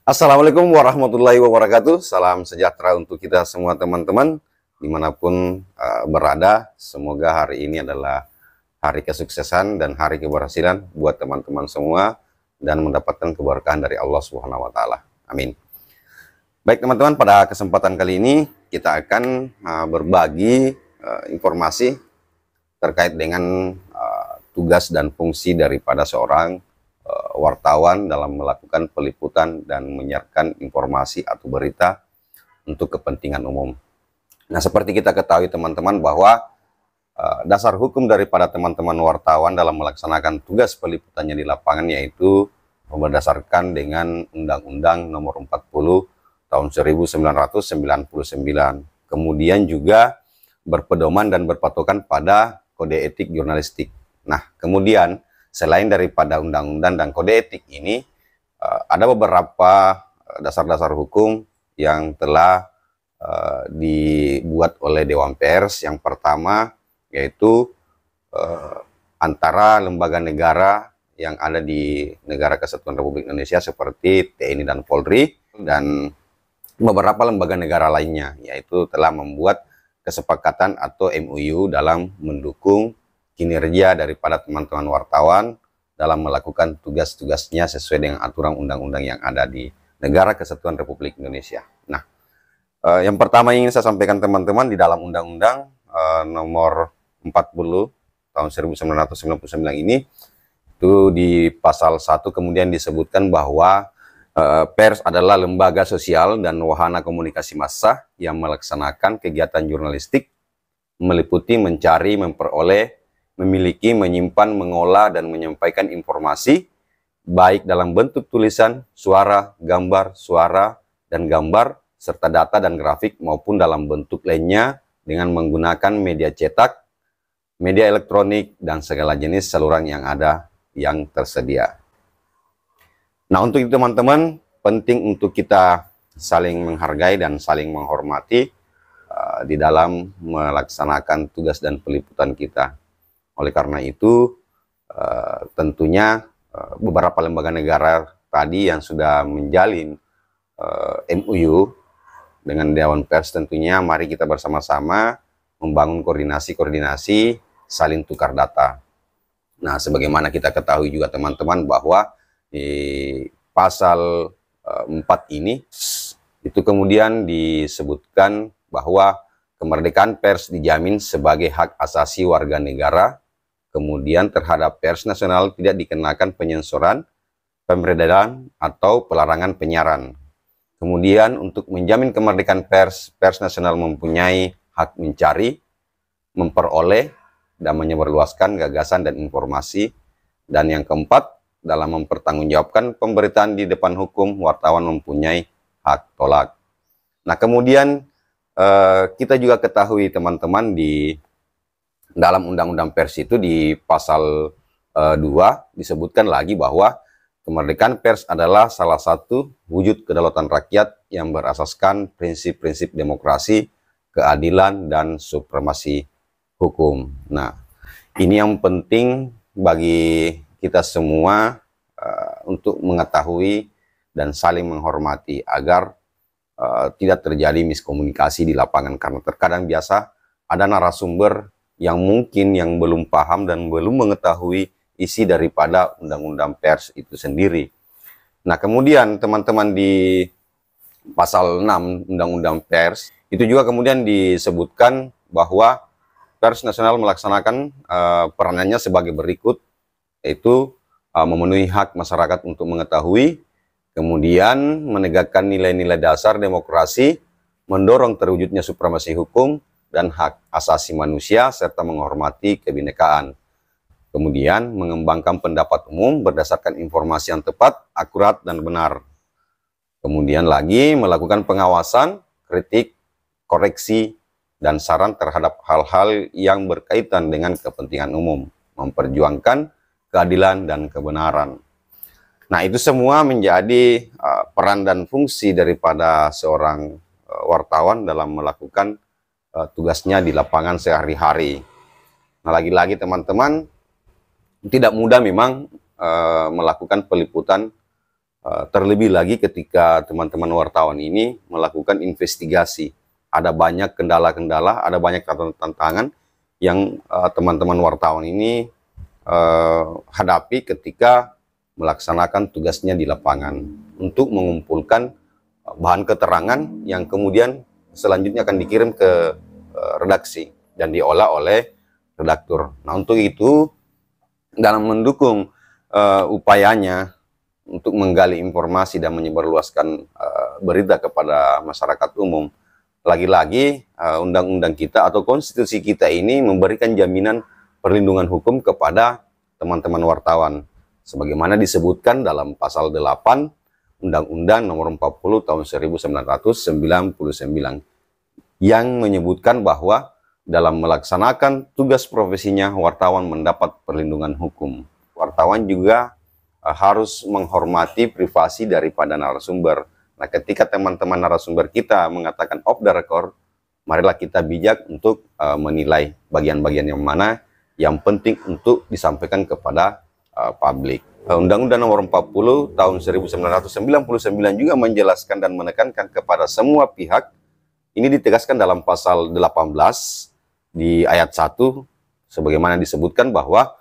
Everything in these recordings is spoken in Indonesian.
Assalamualaikum warahmatullahi wabarakatuh. Salam sejahtera untuk kita semua teman-teman dimanapun berada. Semoga hari ini adalah hari kesuksesan dan hari keberhasilan buat teman-teman semua dan mendapatkan keberkahan dari Allah Subhanahu wa taala. Amin. Baik teman-teman, pada kesempatan kali ini kita akan berbagi informasi terkait dengan tugas dan fungsi daripada seorang wartawan dalam melakukan peliputan dan menyiarkan informasi atau berita untuk kepentingan umum. Nah, seperti kita ketahui teman-teman bahwa dasar hukum daripada teman-teman wartawan dalam melaksanakan tugas peliputannya di lapangan yaitu berdasarkan dengan Undang-Undang Nomor 40 tahun 1999. Kemudian juga berpedoman dan berpatokan pada kode etik jurnalistik. Nah, kemudian selain daripada undang-undang dan kode etik ini, ada beberapa dasar-dasar hukum yang telah dibuat oleh Dewan Pers. Yang pertama yaitu antara lembaga negara yang ada di Negara Kesatuan Republik Indonesia seperti TNI dan Polri dan beberapa lembaga negara lainnya, yaitu telah membuat kesepakatan atau MOU dalam mendukung kinerja daripada teman-teman wartawan dalam melakukan tugas-tugasnya sesuai dengan aturan undang-undang yang ada di Negara Kesatuan Republik Indonesia. Nah, yang pertama yang ingin saya sampaikan teman-teman, di dalam Undang-Undang Nomor 40 tahun 1999 ini, itu di pasal 1 kemudian disebutkan bahwa pers adalah lembaga sosial dan wahana komunikasi massa yang melaksanakan kegiatan jurnalistik, meliputi, mencari, memperoleh, memiliki, menyimpan, mengolah, dan menyampaikan informasi, baik dalam bentuk tulisan, suara, dan gambar, serta data dan grafik, maupun dalam bentuk lainnya dengan menggunakan media cetak, media elektronik, dan segala jenis saluran yang ada yang tersedia. Nah, untuk itu teman-teman, penting untuk kita saling menghargai dan saling menghormati di dalam melaksanakan tugas dan peliputan kita. Oleh karena itu, tentunya beberapa lembaga negara tadi yang sudah menjalin MOU dengan Dewan Pers, tentunya mari kita bersama-sama membangun koordinasi saling tukar data. Nah, sebagaimana kita ketahui juga teman-teman bahwa di pasal 4 ini itu kemudian disebutkan bahwa kemerdekaan pers dijamin sebagai hak asasi warga negara. Kemudian terhadap pers nasional tidak dikenakan penyensoran, pemberedaran, atau pelarangan penyiaran. Kemudian untuk menjamin kemerdekaan pers, pers nasional mempunyai hak mencari, memperoleh, dan menyebarluaskan gagasan dan informasi. Dan yang keempat, dalam mempertanggungjawabkan pemberitaan di depan hukum, wartawan mempunyai hak tolak. Nah, kemudian kita juga ketahui teman-teman di dalam Undang-Undang Pers itu di pasal 2 disebutkan lagi bahwa kemerdekaan pers adalah salah satu wujud kedaulatan rakyat yang berasaskan prinsip-prinsip demokrasi, keadilan, dan supremasi hukum. Nah, ini yang penting bagi kita semua untuk mengetahui dan saling menghormati agar tidak terjadi miskomunikasi di lapangan, karena terkadang biasa ada narasumber yang mungkin yang belum paham dan belum mengetahui isi daripada Undang-Undang Pers itu sendiri. Nah, kemudian teman-teman di pasal 6 Undang-Undang Pers itu juga kemudian disebutkan bahwa pers nasional melaksanakan peranannya sebagai berikut, yaitu memenuhi hak masyarakat untuk mengetahui, kemudian menegakkan nilai-nilai dasar demokrasi, mendorong terwujudnya supremasi hukum dan hak asasi manusia, serta menghormati kebinekaan. Kemudian mengembangkan pendapat umum berdasarkan informasi yang tepat, akurat, dan benar. Kemudian lagi melakukan pengawasan, kritik, koreksi, dan saran terhadap hal-hal yang berkaitan dengan kepentingan umum, memperjuangkan keadilan dan kebenaran. Nah, itu semua menjadi peran dan fungsi daripada seorang wartawan dalam melakukan tugasnya di lapangan sehari-hari. Nah, lagi-lagi teman-teman, tidak mudah memang melakukan peliputan Terlebih lagi ketika teman-teman wartawan ini melakukan investigasi. Ada banyak kendala-kendala, ada banyak tantangan yang teman-teman wartawan ini hadapi ketika melaksanakan tugasnya di lapangan untuk mengumpulkan bahan keterangan yang kemudian selanjutnya akan dikirim ke redaksi dan diolah oleh redaktur. Nah, untuk itu dalam mendukung upayanya untuk menggali informasi dan menyebarluaskan berita kepada masyarakat umum, lagi-lagi undang-undang kita atau konstitusi kita ini memberikan jaminan perlindungan hukum kepada teman-teman wartawan sebagaimana disebutkan dalam pasal 8 Undang-Undang Nomor 40 Tahun 1999 yang menyebutkan bahwa dalam melaksanakan tugas profesinya wartawan mendapat perlindungan hukum. Wartawan juga harus menghormati privasi daripada narasumber. Nah, ketika teman-teman narasumber kita mengatakan off the record, marilah kita bijak untuk menilai bagian-bagian yang mana yang penting untuk disampaikan kepada publik. Undang-Undang Nomor 40 Tahun 1999 juga menjelaskan dan menekankan kepada semua pihak. Ini ditegaskan dalam pasal 18 di ayat 1, sebagaimana disebutkan bahwa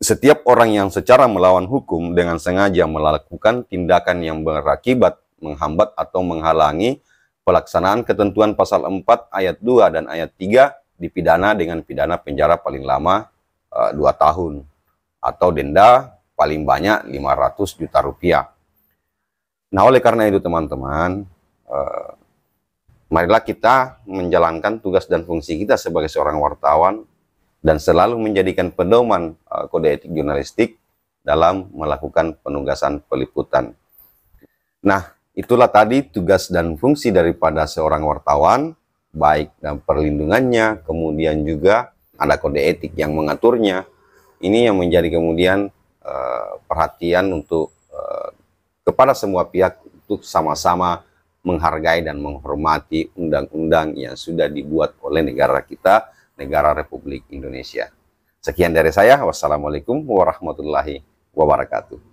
setiap orang yang secara melawan hukum dengan sengaja melakukan tindakan yang berakibat menghambat atau menghalangi pelaksanaan ketentuan pasal 4 ayat 2 dan ayat 3 dipidana dengan pidana penjara paling lama 2 tahun atau denda paling banyak 500 juta rupiah. Nah, oleh karena itu teman-teman, marilah kita menjalankan tugas dan fungsi kita sebagai seorang wartawan dan selalu menjadikan pedoman kode etik jurnalistik dalam melakukan penugasan peliputan. Nah, itulah tadi tugas dan fungsi daripada seorang wartawan, baik dan perlindungannya, kemudian juga ada kode etik yang mengaturnya. Ini yang menjadi kemudian perhatian untuk kepada semua pihak untuk sama-sama menghargai dan menghormati undang-undang yang sudah dibuat oleh negara kita, negara Republik Indonesia. Sekian dari saya. Wassalamualaikum warahmatullahi wabarakatuh.